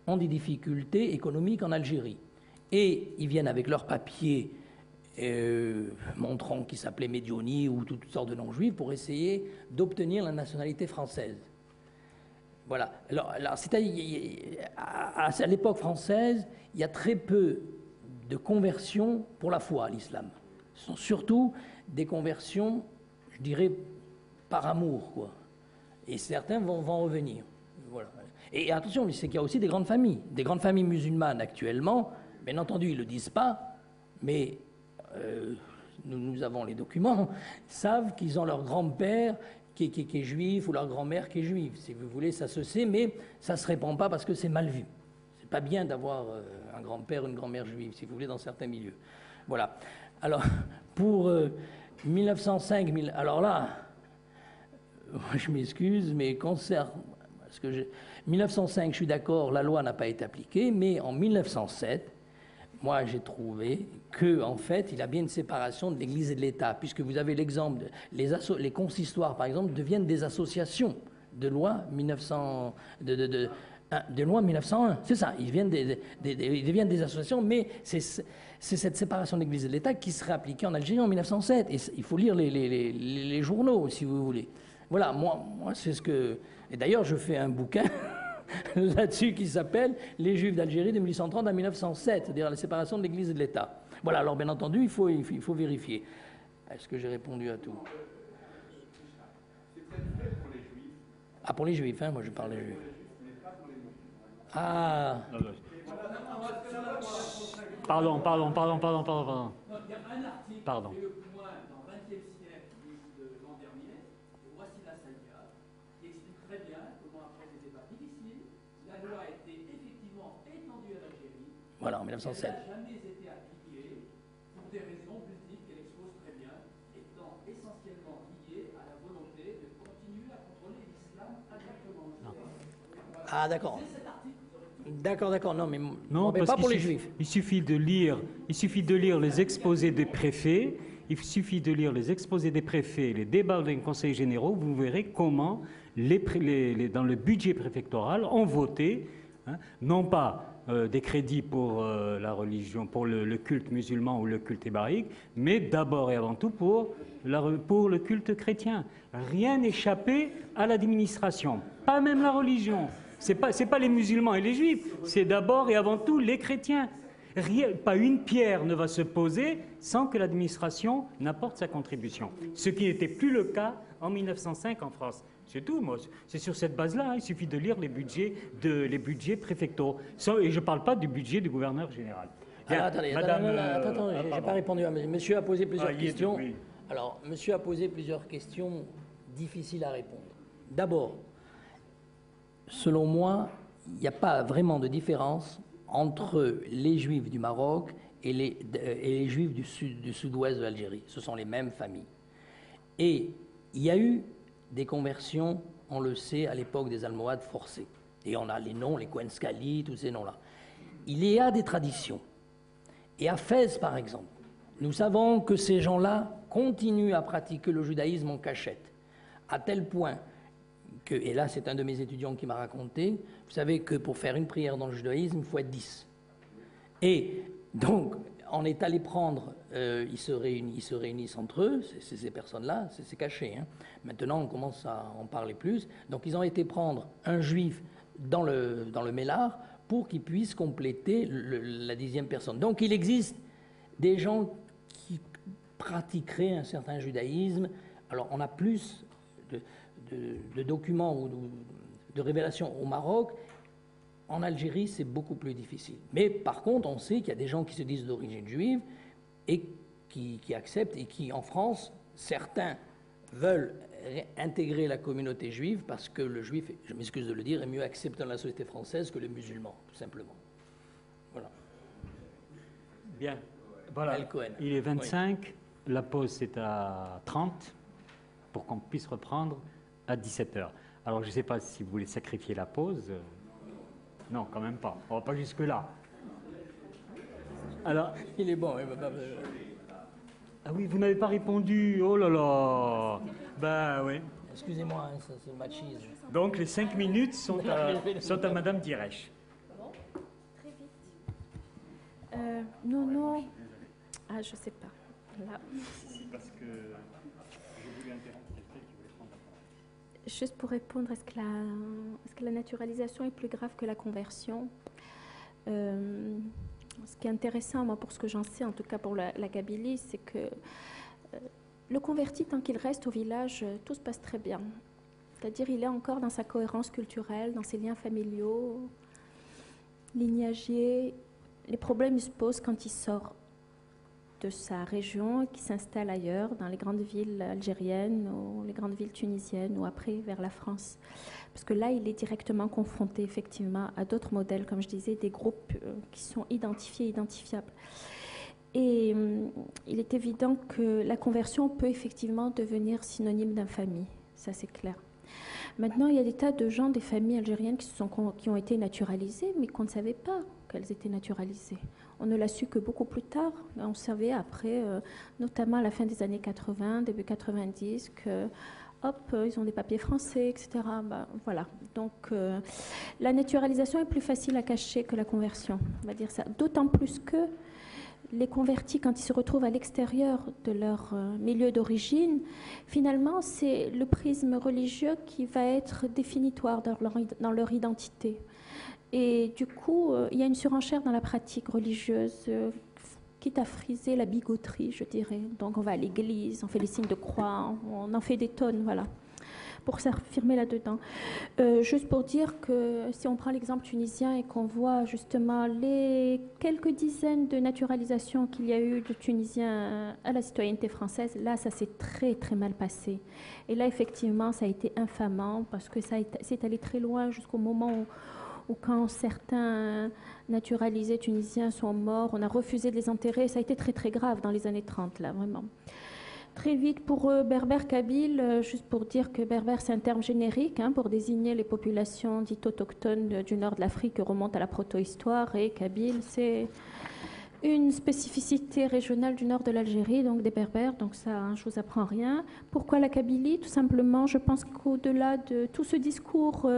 ont des difficultés économiques en Algérie. Et ils viennent avec leurs papiers montrant qu'ils s'appelaient Médioni ou toutes sortes de noms juifs pour essayer d'obtenir la nationalité française. Voilà. Alors à l'époque française, il y a très peu de conversions pour la foi à l'islam. Ce sont surtout des conversions, je dirais, par amour, quoi. Et certains vont revenir. Voilà. Et attention, c'est qu'il y a aussi des grandes familles musulmanes actuellement. Bien entendu, ils ne le disent pas, mais nous avons les documents, savent qu'ils ont leur grand-père qui est juif ou leur grand-mère qui est juive. Si vous voulez, ça se sait, mais ça ne se répand pas parce que c'est mal vu. C'est pas bien d'avoir un grand-père ou une grand-mère juive, si vous voulez, dans certains milieux. Voilà. Alors, pour 1905, alors là, je m'excuse, mais concernant... 1905, je suis d'accord, la loi n'a pas été appliquée, mais en 1907, moi j'ai trouvé qu'en fait, il y a bien une séparation de l'Église et de l'État, puisque vous avez l'exemple, les consistoires, par exemple, deviennent des associations de loi 1901. C'est ça, ils deviennent des associations, mais c'est cette séparation de l'Église et de l'État qui serait appliquée en Algérie en 1907. Et il faut lire les journaux, si vous voulez. Voilà, moi c'est ce que... Et d'ailleurs, je fais un bouquin là-dessus qui s'appelle « Les Juifs d'Algérie de 1830 à 1907 », c'est-à-dire la séparation de l'Église et de l'État. Voilà, alors bien entendu, il faut vérifier. Est-ce que j'ai répondu à tout? Ah, pour les Juifs, hein, moi je parle des Juifs. Ah. Pardon. Il y a un article Pardon. qui est le plus loin dans le XXe siècle de l'an dernier, Voici la Sadia, qui explique très bien comment après les états difficiles Voilà, en 1907. Elle n'a jamais été appliquée pour des raisons politiques qu'elle expose très bien, étant essentiellement liée à la volonté de continuer à contrôler l'islam indirectement. Ah, d'accord. D'accord, non, mais, Non, mais parce pas pour les qu'il juifs. Il suffit de lire les exposés des préfets. Il suffit de lire les exposés des préfets, les débats des conseils généraux. Vous verrez comment dans le budget préfectoral ont voté, non pas des crédits pour la religion, pour le culte musulman ou le culte hébraïque, mais d'abord et avant tout pour le culte chrétien. Rien n'échappait à l'administration, pas même la religion. C'est pas les musulmans et les juifs, c'est d'abord et avant tout les chrétiens. Pas une pierre ne va se poser sans que l'administration n'apporte sa contribution. Ce qui n'était plus le cas en 1905 en France. C'est tout, moi. C'est sur cette base-là. Il suffit de lire les budgets préfectoraux. Et je ne parle pas du budget du gouverneur général. Bien, attendez, j'ai pas répondu. Monsieur a posé plusieurs questions. Oui. Alors, monsieur a posé plusieurs questions difficiles à répondre. D'abord, selon moi, il n'y a pas vraiment de différence entre les Juifs du Maroc et les Juifs du sud-ouest de l'Algérie. Ce sont les mêmes familles. Et il y a eu des conversions, on le sait, à l'époque des Almohades forcées. Et on a les noms, les Kouenskali, tous ces noms-là. Il y a des traditions. Et à Fès, par exemple, nous savons que ces gens-là continuent à pratiquer le judaïsme en cachette, à tel point que, et là c'est un de mes étudiants qui m'a raconté, vous savez que pour faire une prière dans le judaïsme, il faut être 10. Et donc, on est allé prendre, ils se réunissent entre eux, ces personnes-là, c'est caché. Hein. Maintenant, on commence à en parler plus. Donc, ils ont été prendre un juif dans le Mélar pour qu'il puisse compléter la 10e personne. Donc, il existe des gens qui pratiqueraient un certain judaïsme. Alors, on a plus de documents ou de révélations au Maroc. En Algérie, c'est beaucoup plus difficile. Mais par contre, on sait qu'il y a des gens qui se disent d'origine juive et qui acceptent, et qui, en France, certains veulent intégrer la communauté juive parce que le juif, je m'excuse de le dire, est mieux accepté dans la société française que le musulman, tout simplement. Voilà. Bien. Voilà. Il est 25, oui. La pause c'est à 30 pour qu'on puisse reprendre à 17h. Alors, je ne sais pas si vous voulez sacrifier la pause. Non, quand même pas. On ne va pas jusque-là. Alors, il est bon. Ah oui, vous n'avez pas répondu. Oh là là. Ben oui. Excusez-moi, hein, c'est le machisme. Donc, les 5 minutes sont à Madame Diresh. Très vite. Non. Ah, je ne sais pas. Là. C'est parce que je voulais interrompre quelqu'un qui voulait prendre la parole. Juste pour répondre, est-ce que la naturalisation est plus grave que la conversion? Ce qui est intéressant, moi, pour ce que j'en sais, en tout cas pour la Kabylie, c'est que le converti, tant qu'il reste au village, tout se passe très bien. C'est-à-dire, il est encore dans sa cohérence culturelle, dans ses liens familiaux, lignagiers. Les problèmes se posent quand il sort de sa région et qui s'installe ailleurs, dans les grandes villes algériennes ou les grandes villes tunisiennes ou après vers la France. Parce que là, il est directement confronté effectivement à d'autres modèles, comme je disais, des groupes qui sont identifiés, identifiables. Et il est évident que la conversion peut effectivement devenir synonyme d'infamie, ça c'est clair. Maintenant, il y a des tas de gens, des familles algériennes qui ont été naturalisées, mais qu'on ne savait pas qu'elles étaient naturalisées. On ne l'a su que beaucoup plus tard. On savait après, notamment à la fin des années 80, début 90, que hop, ils ont des papiers français, etc. Ben, voilà. Donc, la naturalisation est plus facile à cacher que la conversion, on va dire ça. D'autant plus que les convertis, quand ils se retrouvent à l'extérieur de leur milieu d'origine, finalement, c'est le prisme religieux qui va être définitoire dans leur identité. Et du coup, il y a une surenchère dans la pratique religieuse, quitte à friser la bigoterie, je dirais. Donc on va à l'église, on fait les signes de croix, on en fait des tonnes, voilà, pour s'affirmer là-dedans. Juste pour dire que si on prend l'exemple tunisien et qu'on voit justement les quelques dizaines de naturalisations qu'il y a eu de Tunisiens à la citoyenneté française, là, ça s'est très, très mal passé. Et là, effectivement, ça a été infamant parce que c'est allé très loin jusqu'au moment ou quand certains naturalisés tunisiens sont morts, on a refusé de les enterrer. Ça a été très très grave dans les années 30, là, vraiment. Très vite, pour berbère kabyle, juste pour dire que berbère c'est un terme générique pour désigner les populations dites autochtones du nord de l'Afrique qui remontent à la proto-histoire, et kabyle c'est une spécificité régionale du nord de l'Algérie, donc des berbères, donc ça je vous apprends rien. Pourquoi la Kabylie? Tout simplement, je pense qu'au-delà de tout ce discours,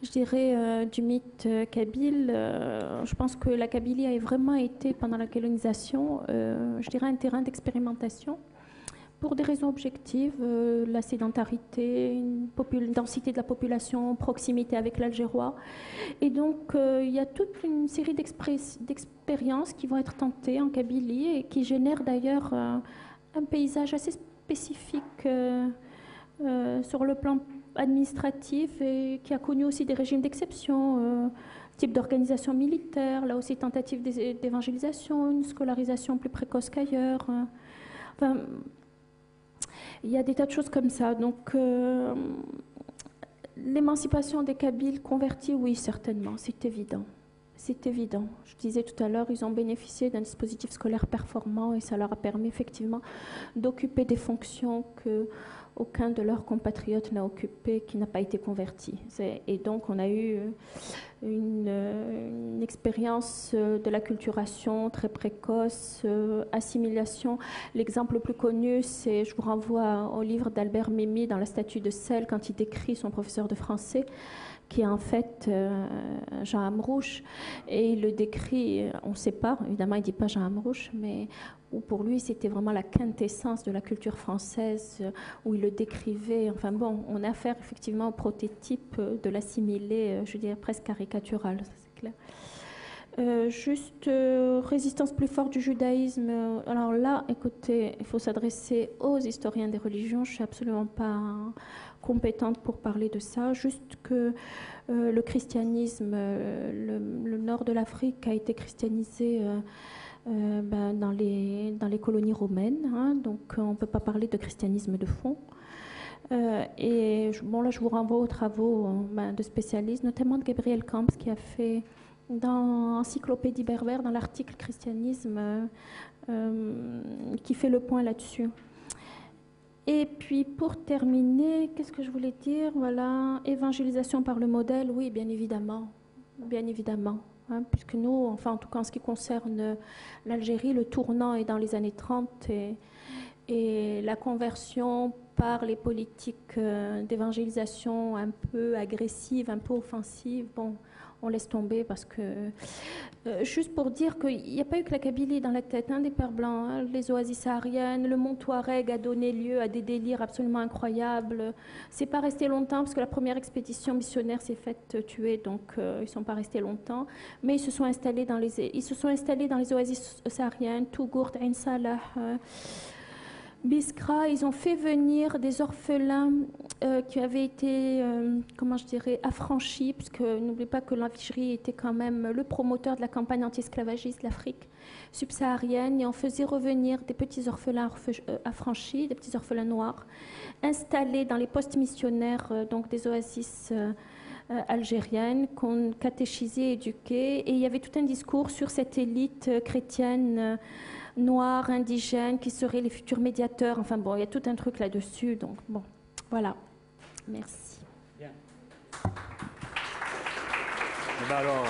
je dirais, du mythe kabyle, je pense que la Kabylie a vraiment été, pendant la colonisation, je dirais un terrain d'expérimentation. Pour des raisons objectives, la sédentarité, une densité de la population, proximité avec l'Algérois. Et donc, il y a toute une série d'expériences qui vont être tentées en Kabylie et qui génèrent d'ailleurs un paysage assez spécifique sur le plan administratif et qui a connu aussi des régimes d'exception, type d'organisation militaire, là aussi tentative d'évangélisation, une scolarisation plus précoce qu'ailleurs. Enfin, il y a des tas de choses comme ça. Donc, l'émancipation des Kabyles convertis, oui, certainement, c'est évident. C'est évident. Je disais tout à l'heure, ils ont bénéficié d'un dispositif scolaire performant et ça leur a permis effectivement d'occuper des fonctions qu'aucun de leurs compatriotes n'a occupées, qui n'a pas été converti. Et donc, on a eu une expérience de l'acculturation très précoce, assimilation. L'exemple le plus connu, c'est, je vous renvoie au livre d'Albert Memmi dans La statue de sel, quand il décrit son professeur de français, qui est en fait Jean Amrouche, et il le décrit, on ne sait pas, évidemment il ne dit pas Jean Amrouche, mais où pour lui c'était vraiment la quintessence de la culture française, où il le décrivait. Enfin bon, on a affaire effectivement au prototype de l'assimilé, je dirais presque caricatural, ça c'est clair. Juste résistance plus forte du judaïsme. Alors là, écoutez, il faut s'adresser aux historiens des religions. Je ne suis absolument pas compétente pour parler de ça. Juste que le christianisme, le nord de l'Afrique a été christianisé dans les colonies romaines. Donc on ne peut pas parler de christianisme de fond. Et bon, là, je vous renvoie aux travaux de spécialistes, notamment de Gabriel Camps, qui a fait dans Encyclopédie berbère, dans l'article christianisme, qui fait le point là-dessus. Et puis pour terminer, qu'est-ce que je voulais dire? Voilà, évangélisation par le modèle, oui, bien évidemment, puisque nous, enfin en tout cas en ce qui concerne l'Algérie, le tournant est dans les années 30 et la conversion par les politiques d'évangélisation un peu agressives, un peu offensives, bon, on laisse tomber parce que... juste pour dire qu'il n'y a pas eu que la Kabylie dans la tête des Pères Blancs. Les oasis sahariennes, le mont Touareg a donné lieu à des délires absolument incroyables. C'est pas resté longtemps parce que la première expédition missionnaire s'est faite tuer, donc ils ne sont pas restés longtemps. Mais ils se sont installés dans les oasis sahariennes, Tougourt, Ain Salah, Biskra. Ils ont fait venir des orphelins qui avaient été, comment je dirais, affranchis, puisque n'oubliez pas que l'Algérie était quand même le promoteur de la campagne anti-esclavagiste de l'Afrique subsaharienne, et on faisait revenir des petits orphelins affranchis, des petits orphelins noirs, installés dans les postes missionnaires, donc des oasis algériennes, qu'on catéchisait, éduquait, et il y avait tout un discours sur cette élite chrétienne noirs, indigènes, qui seraient les futurs médiateurs. Enfin bon, il y a tout un truc là-dessus. Donc bon, voilà. Merci. Bien. Et ben alors,